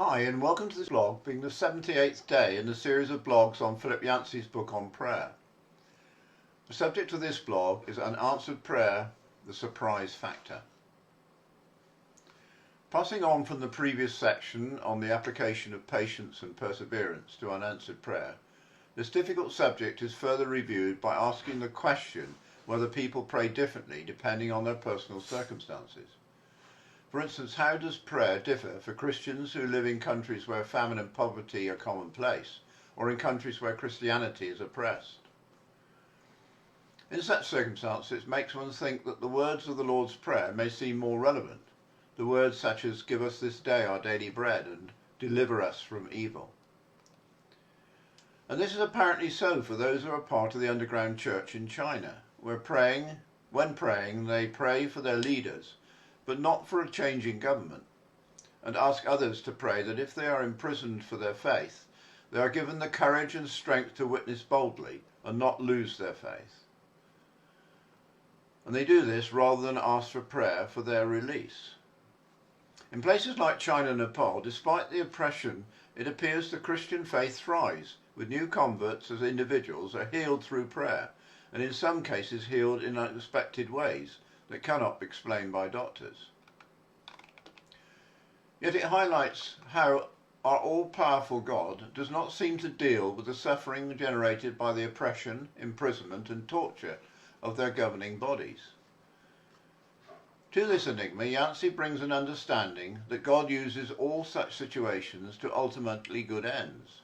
Hi, and welcome to this blog, being the 78th day in the series of blogs on Philip Yancey's book on prayer. The subject of this blog is Unanswered Prayer, the Surprise Factor. Passing on from the previous section on the application of patience and perseverance to unanswered prayer, this difficult subject is further reviewed by asking the question whether people pray differently depending on their personal circumstances. For instance, how does prayer differ for Christians who live in countries where famine and poverty are commonplace, or in countries where Christianity is oppressed? In such circumstances, it makes one think that the words of the Lord's Prayer may seem more relevant, the words such as "Give us this day our daily bread" and "Deliver us from evil." And this is apparently so for those who are part of the underground church in China, when praying, they pray for their leaders, but not for a change in government, and ask others to pray that if they are imprisoned for their faith, they are given the courage and strength to witness boldly and not lose their faith. And they do this rather than ask for prayer for their release. In places like China and Nepal, despite the oppression, it appears the Christian faith thrives, with new converts as individuals are healed through prayer, and in some cases healed in unexpected ways that cannot be explained by doctors. Yet it highlights how our all-powerful God does not seem to deal with the suffering generated by the oppression, imprisonment and torture of their governing bodies. To this enigma, Yancey brings an understanding that God uses all such situations to ultimately good ends.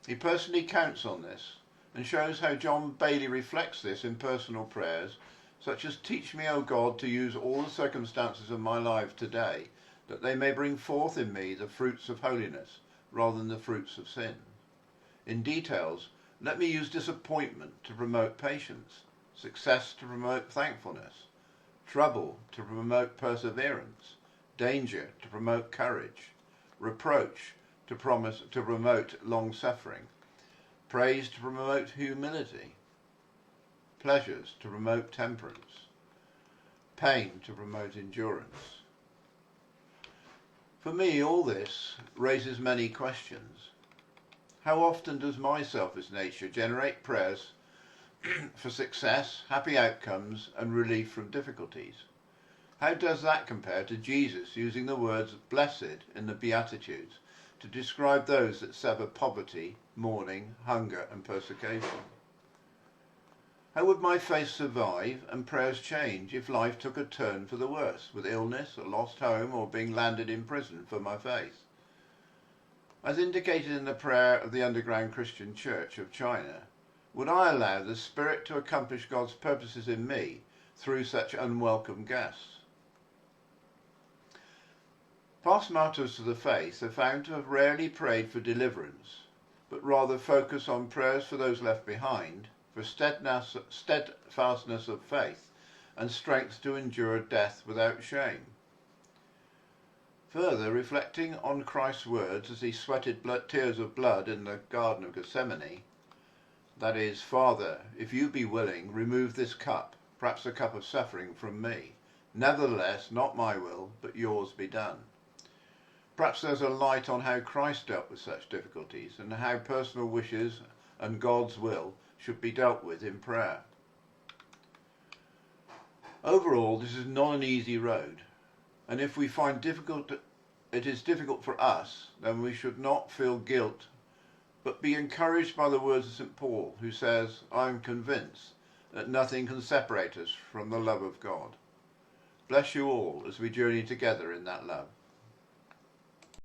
He personally counts on this and shows how John Bailey reflects this in personal prayers such as "Teach me, O God, to use all the circumstances of my life today, that they may bring forth in me the fruits of holiness, rather than the fruits of sin. In details, let me use disappointment to promote patience, success to promote thankfulness, trouble to promote perseverance, danger to promote courage, reproach to promote long-suffering, praise to promote humility, pleasures to promote temperance, pain to promote endurance." For me, all this raises many questions. How often does my selfish nature generate prayers for success, happy outcomes, and relief from difficulties? How does that compare to Jesus using the words "blessed" in the Beatitudes to describe those that suffer poverty, mourning, hunger, and persecution? How would my faith survive and prayers change if life took a turn for the worse, with illness, a lost home, or being landed in prison for my faith? As indicated in the prayer of the underground Christian Church of China, would I allow the Spirit to accomplish God's purposes in me through such unwelcome guests? Past martyrs of the faith are found to have rarely prayed for deliverance, but rather focus on prayers for those left behind, for steadfastness of faith and strength to endure death without shame. Further, reflecting on Christ's words as he sweated tears of blood in the Garden of Gethsemane, that is, "Father, if you be willing, remove this cup, perhaps a cup of suffering, from me. Nevertheless, not my will, but yours be done." Perhaps there's a light on how Christ dealt with such difficulties and how personal wishes and God's will should be dealt with in prayer. Overall, this is not an easy road, and if we find it is difficult for us, then we should not feel guilt, but be encouraged by the words of St. Paul, who says, "I am convinced that nothing can separate us from the love of God." Bless you all as we journey together in that love.